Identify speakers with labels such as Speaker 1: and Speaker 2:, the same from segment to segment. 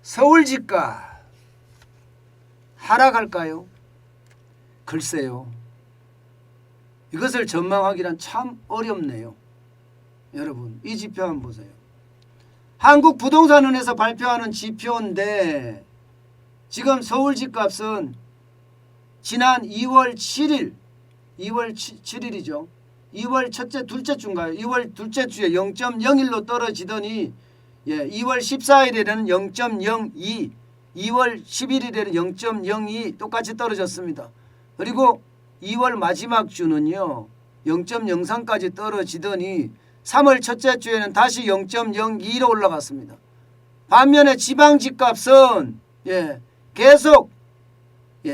Speaker 1: 서울 집값 하락할까요? 글쎄요. 이것을 전망하기란 참 어렵네요. 여러분 이 지표 한번 보세요. 한국부동산원에서 발표하는 지표인데 지금 서울 집값은 지난 2월 7일 2월 첫째 둘째 주인가요? 2월 둘째 주에 0.01로 떨어지더니 2월 14일에는 0.02 2월 11일에는 0.02 똑같이 떨어졌습니다. 그리고 2월 마지막 주는요 0.03까지 떨어지더니 3월 첫째 주에는 다시 0.02로 올라갔습니다. 반면에 지방 집값은 계속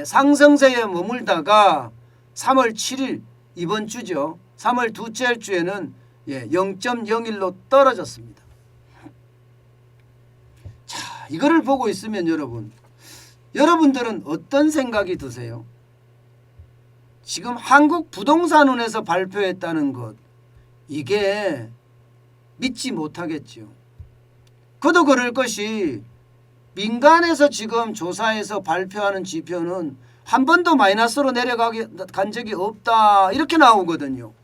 Speaker 1: 상승세에 머물다가 3월 7일 이번 주죠. 3월 둘째 주에는 0.01로 떨어졌습니다. 자, 이거를 보고 있으면 여러분들은 어떤 생각이 드세요? 지금 한국부동산원에서 발표했다는 것 이게 믿지 못하겠죠. 그도 그럴 것이 민간에서 지금 조사해서 발표하는 지표는 한 번도 마이너스로 내려간 적이 없다 이렇게 나오거든요.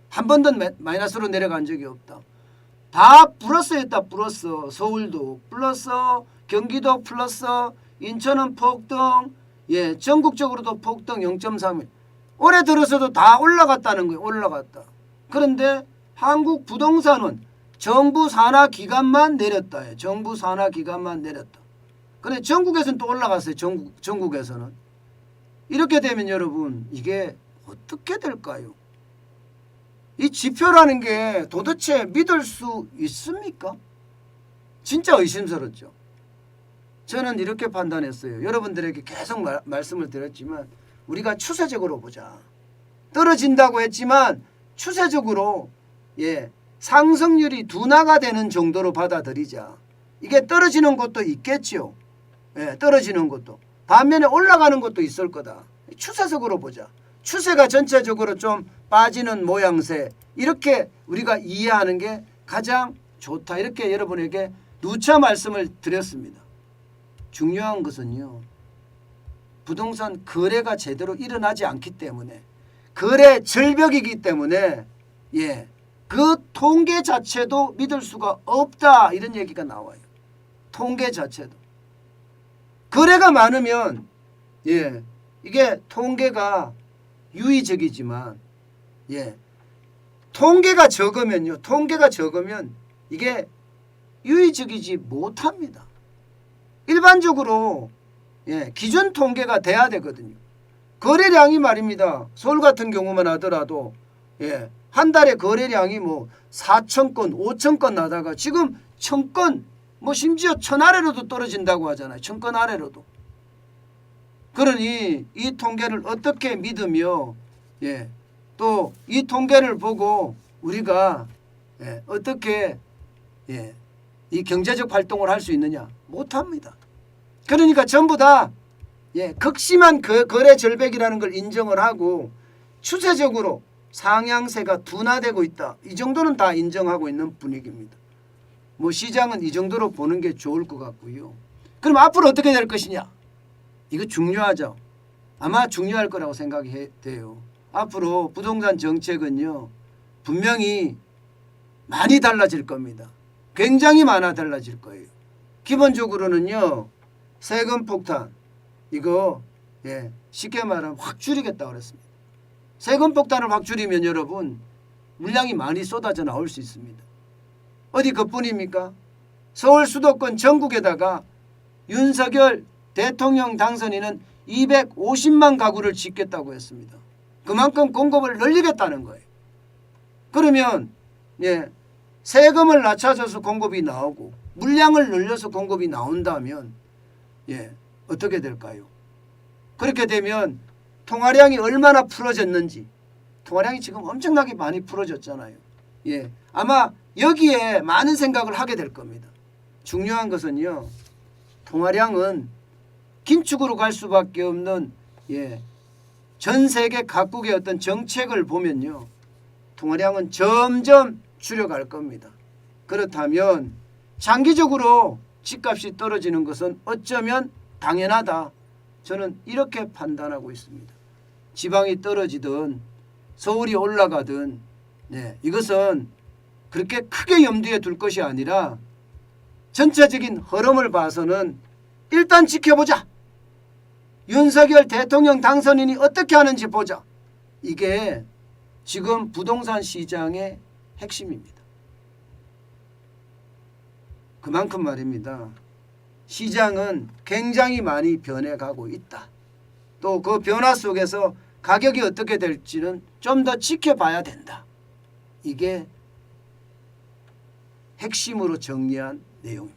Speaker 1: 한 번도 마이너스로 내려간 적이 없다. 다 플러스였다. 플러스. 서울도 플러스, 경기도 플러스, 인천은 폭등, 전국적으로도 폭등 0.3일. 올해 들어서도 다 올라갔다는 거예요. 올라갔다. 그런데 한국부동산은 정부 산하 기관만 내렸다. 정부 산하 기관만 내렸다. 그런데 전국에서는 또 올라갔어요. 전국에서는. 이렇게 되면 여러분 이게 어떻게 될까요? 이 지표라는 게 도대체 믿을 수 있습니까? 진짜 의심스럽죠. 저는 이렇게 판단했어요. 여러분들에게 계속 말씀을 드렸지만 우리가 추세적으로 보자. 떨어진다고 했지만 추세적으로 상승률이 둔화가 되는 정도로 받아들이자. 이게 떨어지는 것도 있겠죠. 떨어지는 것도. 반면에 올라가는 것도 있을 거다. 추세적으로 보자. 추세가 전체적으로 좀 빠지는 모양새 이렇게 우리가 이해하는 게 가장 좋다. 이렇게 여러분에게 누차 말씀을 드렸습니다. 중요한 것은요. 부동산 거래가 제대로 일어나지 않기 때문에 거래 절벽이기 때문에 그 통계 자체도 믿을 수가 없다. 이런 얘기가 나와요. 통계 자체도. 거래가 많으면 이게 통계가 유의적이지만 통계가 적으면 이게 유의적이지 못합니다. 일반적으로 기준 통계가 돼야 되거든요. 거래량이 말입니다. 서울 같은 경우만 하더라도 한 달에 거래량이 4,000건 5,000건 나다가 지금 1,000건 심지어 1,000 아래로도 떨어진다고 하잖아요. 1,000건 아래로도. 그러니 이 통계를 어떻게 믿으며 또 이 통계를 보고 우리가 어떻게 이 경제적 활동을 할 수 있느냐? 못합니다. 그러니까 전부 다 극심한 거래 절벽이라는 걸 인정을 하고 추세적으로 상향세가 둔화되고 있다. 이 정도는 다 인정하고 있는 분위기입니다. 시장은 이 정도로 보는 게 좋을 것 같고요. 그럼 앞으로 어떻게 될 것이냐? 이거 중요하죠. 아마 중요할 거라고 생각이 돼요. 앞으로 부동산 정책은요. 분명히 많이 달라질 겁니다. 굉장히 많아 달라질 거예요. 기본적으로는요. 세금 폭탄 이거 쉽게 말하면 확 줄이겠다고 그랬습니다. 세금 폭탄을 확 줄이면 여러분 물량이 많이 쏟아져 나올 수 있습니다. 어디 그뿐입니까? 서울 수도권 전국에다가 윤석열 대통령 당선인은 250만 가구를 짓겠다고 했습니다. 그만큼 공급을 늘리겠다는 거예요. 그러면 세금을 낮춰줘서 공급이 나오고 물량을 늘려서 공급이 나온다면 어떻게 될까요? 그렇게 되면 통화량이 얼마나 풀어졌는지 통화량이 지금 엄청나게 많이 풀어졌잖아요. 아마 여기에 많은 생각을 하게 될 겁니다. 중요한 것은요. 통화량은 긴축으로 갈 수밖에 없는 전 세계 각국의 어떤 정책을 보면요. 통화량은 점점 줄여갈 겁니다. 그렇다면 장기적으로 집값이 떨어지는 것은 어쩌면 당연하다. 저는 이렇게 판단하고 있습니다. 지방이 떨어지든 서울이 올라가든 이것은 그렇게 크게 염두에 둘 것이 아니라 전체적인 흐름을 봐서는 일단 지켜보자. 윤석열 대통령 당선인이 어떻게 하는지 보자. 이게 지금 부동산 시장의 핵심입니다. 그만큼 말입니다. 시장은 굉장히 많이 변해가고 있다. 또 그 변화 속에서 가격이 어떻게 될지는 좀 더 지켜봐야 된다. 이게 핵심으로 정리한 내용입니다.